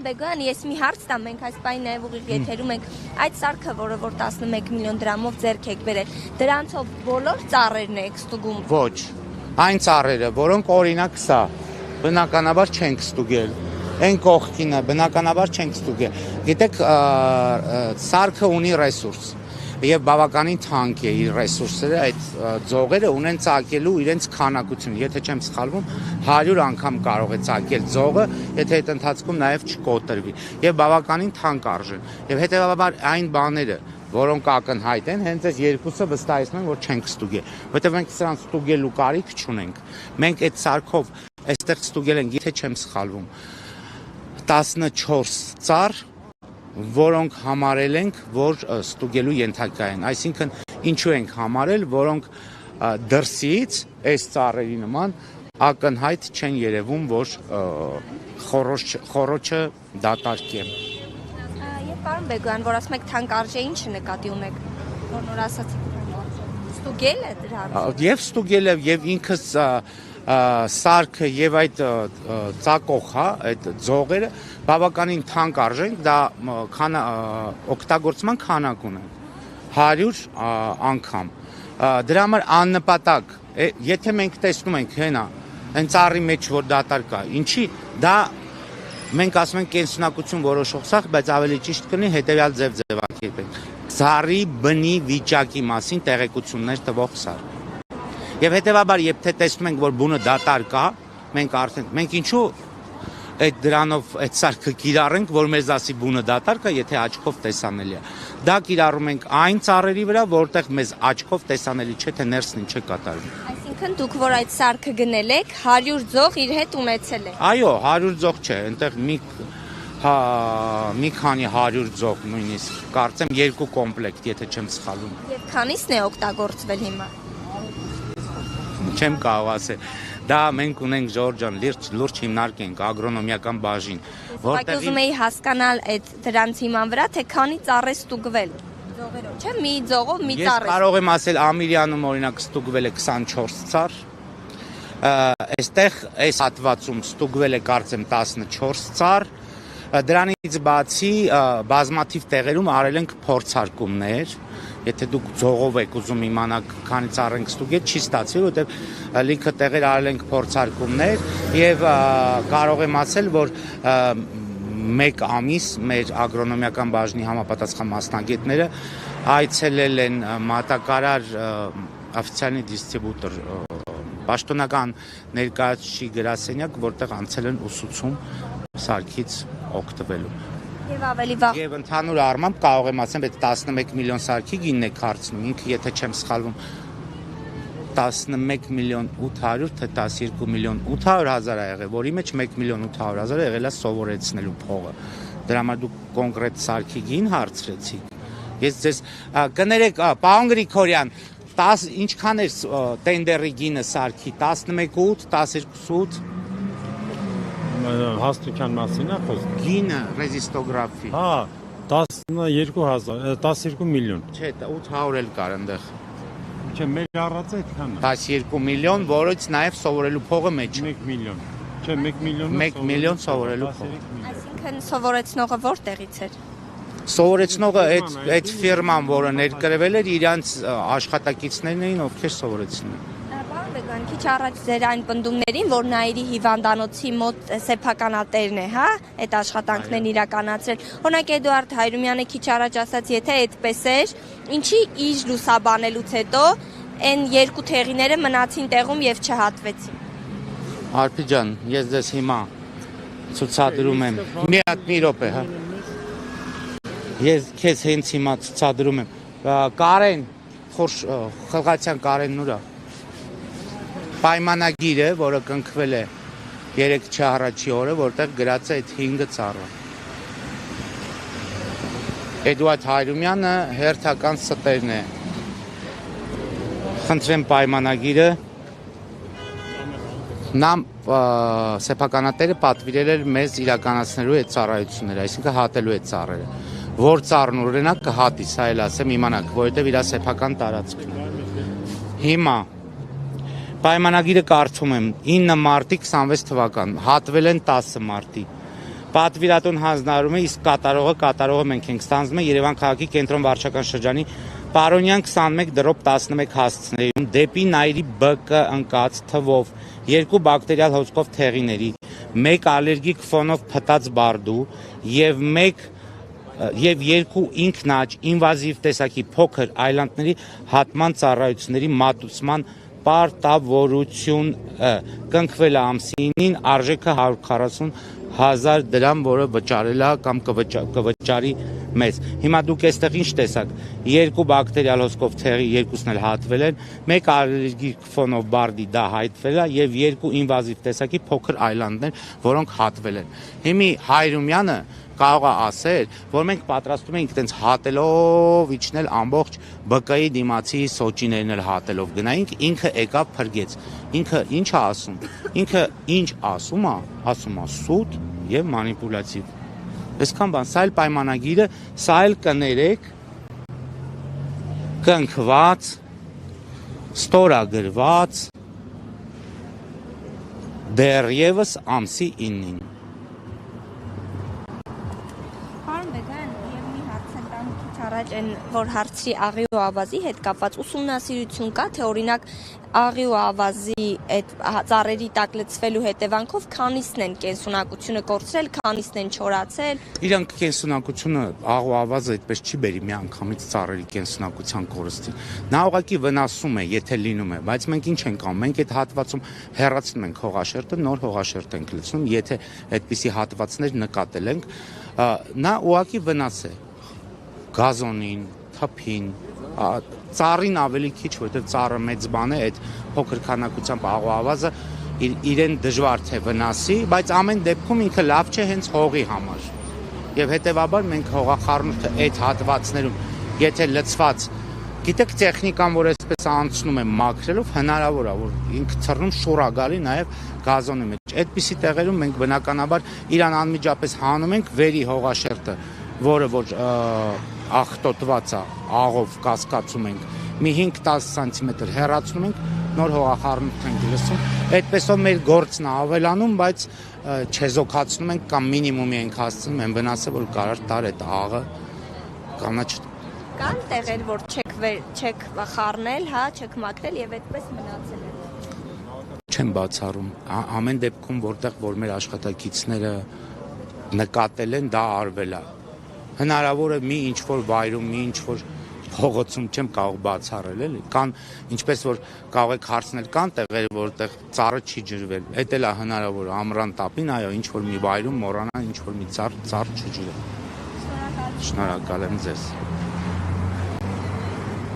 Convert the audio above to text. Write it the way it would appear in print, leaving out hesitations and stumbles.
Բեգոյան, ես մի հարց տամ, մենք այս պայն նաև ուղիղ եթերում ենք, այդ սարքը, որը որ 11 միլիոն դրամով ձեռք եք բերել, դրանցով բոլոր ծառերն եք ստուգում։ Ոչ, այն ծառերը, որոնք օրինակ սա, բնականաբար չենք ստուգել, այն կողքինը բնականաբար չենք ստուգել։ Գիտեք, սարքը ունի ռեսուրս եւ բավականին թանկ է իր ռեսուրսները, այդ ձողերը ունեն ծակելու իրենց քանակությունը, եթե չեմ սխալվում 100 անգամ կարող է ծակել ձողը, եթե այդ ընթացքում նաեւ չկոտրվի եւ բավականին թանկ արժեն եւ հետեւաբար այն բաները, որոնք ակնհայտ են, հենց այս երկուսը վստահեցնում են, որ չենք ստուգել, որովհետեւ մենք սրանց ստուգելու կարիք չունենք։ Մենք այդ սարքով այստեղ ստուգել ենք, եթե չեմ սխալվում 14 ծառ, որոնք համարել ենք, որ ստուգելու ենթակա են, այսինքն ինչու ենք համարել, որոնք դրսից այս ծառերի նման ակնհայտ չեն երևում, որ խոռոչը դատարկ է։ Եվ պարոն Բեգոյան, որ ասում եք թանկ արժե, ինչը նկատի ունեք, որ նոր ասացիք, ստուգել է դրա։ Եվ ստուգել է, եւ ինքս սարքը եւ այդ ծակող, հա, այդ ձողերը բավականին թանկ արժեն, դա օգտագործման քանակ ունեն 100 անգամ։ Դրա համար աննպատակ, եթե մենք տեսնում ենք հենա, այն ծառի մեջ որ դատարկ կա, ինչի դա մենք ասում ենք կենսունակություն որոշող սարք, բայց ավելի ճիշտ կլինի հետեւյալ ձևակերպել։ Ծառի բնի վիճակի մասին տեղեկություններ տվող սարք։ Եվ հետեւաբար, երբ թե տեսնում ենք, որ բունը դատարկ կա, մենք ինչու այդ դրանով այդ սարքը կիրառենք, որ մեզ ասի բունը դատարկ է, եթե աչքով տեսանելի է։ Դա կիրառում ենք այն ծառերի վրա, որտեղ մեզ աչքով տեսանելի չէ, թե ներսն ինչ է կատարվում։ Այսինքն դուք որ այդ սարքը գնել եք, 100 ձող իր հետ ունեցել եք։ Այո, 100 ձող չէ, այնտեղ մի քանի 100 ձող նույնիսկ, կարծեմ 2 կոմպլեկտ, եթե չեմ սխալվում։ Եվ քանիսն է օգտագործվել հիմա։ Չեմ կարող ասել։ Դա մենք ունենք Ժորժ ջան, լուրջ հիմնարկ ենք ագրոնոմիական բաժին, որտեղ ուզում էի հասկանալ այդ դրանց հիման վրա, թե քանի ծառ է ստուգվել ձողերով, չէ՞, մի ձողով մի ծառ է։ Ես կարող եմ ասել Ամիրյանում օրինակ ստուգվել է 24 ծառ, այստեղ այս հատվածում ստուգվել է կարծեմ 14 ծառ, դրանից բացի բազմաթիվ տեղերում արել ենք փորձարկումներ։ Եթե դուք ձողով եք ուզում իմանալ քանի ծառ ենք ստուգել, չի ստացվել, որովհետև լիքը տեղեր արել ենք փորձարկումներ եւ կարող եմ ասել, որ 1 ամիս մեր ագրոնոմիական բաժնի համապատասխան մասնագետները այցելել են մատակարար օֆիցիալի դիստրիբյուտոր պաշտոնական ներկայացուցիչի գրասենյակ, որտեղ անցել են ուսուցում սարքից օգտվելու։ Եվ ավելի վաղ։ Եվ ընդհանուր առմամբ կարող եմ ասեմ, այդ 11 միլիոն սարքի գինն է հարցնում, ինքը եթե չեմ սխալվում 11 միլիոն 800 թե 12 միլիոն 800 հազար է եղել, որի մեջ 1 միլիոն 800 հազարը եղել է սովորեցնելու փողը։ Դրա համար դուք կոնկրետ սարքի գին հարցրեցիք։ Ես ձեզ կներեք, պարոն Գրիգորյան, ինչքան է տենդերի գինը սարքի, 11.8, 12.8 Հաստության մասին է խոսքը։ Գինը ռեզիստոգրաֆի։ Հա, 12 միլիոն։ Չէ, 800 էլ կար այնտեղ։ Չէ, մեր առածը այդքան է։ 12 միլիոն, որից նաև սովորելու փողը մեջ։ 1 միլիոն։ Չէ, 1 միլիոն։ 1 միլիոն սովորելու փող։ Այսինքն սովորեցնողը որտեղից էր։ Սովորեցնողը այդ ֆիրման, որը ներկրվել էր, իրանց աշխատակիցներն էին, ովքեր սովորեցնում են։ Բեգոյան, քիչ առաջ ձեր այն պնդումներին, որ Նաիրի հիվանդանոցի մոտ սեփականատերն է, հա, այդ աշխատանքներն իրականացրել։ Օրինակ Էդուարդ Հայրումյանը քիչ առաջ ասաց, եթե այդպես էր, ինչի իր լուսաբանելուց հետո այն 2 թեղիները մնացին տեղում եւ չհատվեցին։ Արփի ջան, ես ձեզ հիմա ցուցադրում եմ։ Մի րոպե, հա։ Ես քեզ հենց հիմա ցուցադրում եմ։ Կարեն, Խլղացյան Կարենն ուրա։ Պայմանագիրը, որը կնքվել է 3 առաջի օրը, որտեղ գրած է այդ 5 ծառը։ Էդուարդ Հայրումյանը հերթական ստերն է։ Խնդրեմ պայմանագիրը։ Նա սեփականատերը պատվիրել էր մեզ իրականացնելու այդ ծառայությունները, այսինքն հատելու այդ ծառերը։ Որ ծառն օրինակ կհատի, սա էլ ասեմ իմանաք, որովհետև իր սեփական տարածքն է։ Հիմա պայմանագիրը կարդում եմ 9 մարտի 26 թվական, հատվել են 10 մարտի։ պատվիրատուն հանձնարարում է, իսկ կատարողը մենք ենք ստանձնում Երևան քաղաքի կենտրոն վարչական շրջանի Պարոնյան 21/11 հասցեներում դեպի Նայիրի ԲԿ ընկած թվով 2 բակտերիալ հոսքով թեղիների, 1 ալերգիկ ֆոնով փտած բարդու եւ 2 ինքնաճ ինվազիվ տեսակի փոքր այլանդների հատման ծառայությունների մատուցման պարտավորություն կնքվել է ամսինին արժեքը 140,000 դրամ, որը վճարել է կամ կվճարի մեզ։ Հիմա դուք այստեղ ինչ տեսաք, 2 բակտերիալ հոսքով թեղի, 2-ն էլ հատվել են, 1 ալերգիկ ֆոնով բարդի դա հայտնվել է եւ 2 ինվազիվ տեսակի փոքր այլանդներ, որոնք հատվել են։ Հիմա Հայրումյանը կարող է ասել, որ մենք պատրաստում ենք այտենց հատելով իջնել ամբողջ ԲԿ-ի դիմացի սոճիներն էլ հատելով գնայինք, ինքը եկավ փրկեց։ Ինքը ինչ է ասում։ Ինքը ինչ ասում է, սուտ եւ մանիպուլյատիվ։ Այսքան բան, սա էլ պայմանագիրը, սա էլ կներեք կնքված, ստորագրված դեռևս ամսի 9-ին։ Առաջ են որ հարցրի աղի ու ավազի հետ կապված ուսումնասիրություն կա, թե օրինակ աղի ու ավազի այդ ծառերի տակ լցվելու հետևանքով քանիսն են կենսունակությունը կորցրել, քանիսն են չորացել։ Իրանք կենսունակությունը աղ ու ավազը այդպես չի բերի մի անգամից ծառերի կենսունակության կորստին։ Նա ուղղակի վնասում է, եթե լինում է, բայց մենք ինչ ենք անում, մենք այդ հատվածում հեռացնում ենք հողաշերտը, նոր հողաշերտ ենք լցնում, եթե այդպիսի հատվածներ նկատել ենք, նա ուղղակի վնաս է գազոնին, թփին, ծառին ավելի քիչ, որովհետև ծառը մեծ բան է, այդ փոքր քանակությամբ աղ ու ավազը իրեն դժվար թե վնասի, բայց ամեն դեպքում ինքը լավ չէ հենց հողի համար։ Եվ հետևաբար մենք հողախառնուրդը այդ հատվածներում, եթե լցված, գիտեք տեխնիկան, որ այսպես անցնում է մաքրելով, հնարավոր է, որ ինքը թռնում շուռա գալի նաև գազոնի մեջ։ Այդպիսի տեղերում մենք բնականաբար իրան անմիջապես հանում ենք վերի հողաշերտը, որը որ աղտոտված է, աղով կասկածում ենք, մի 5-10 սանտիմետր հեռացնում ենք, նոր հողախառնուրդ ենք լցում, այդպեսով մեր գործն է ավելանում, բայց չեզոքացնում ենք կամ մինիմումի ենք հասցնում են վնասը, որ կարող տար այդ աղը կանաչ։ Կան տեղեր, որ չեք խառնել, չեք մաքրել եւ այդպես մնացել է։ Չեմ բացառում, ամեն դեպքում որտեղ որ մեր աշխատակիցները նկատել են, դա արվել է։ Հնարավոր է մի ինչ-որ վայրում, մի ինչ-որ փողոցում չեմ կարող բացառել, էլի։ Կան, ինչպես որ կարող եք հարցնել, կան տեղեր, որտեղ ծառը չի ջրվել։ Էդ էլ է հնարավոր, ամռան տապին, այո, ինչ-որ մի վայրում մոռանան, ինչ-որ մի ծառ չջրել։ Շնորհակալ եմ ձեզ։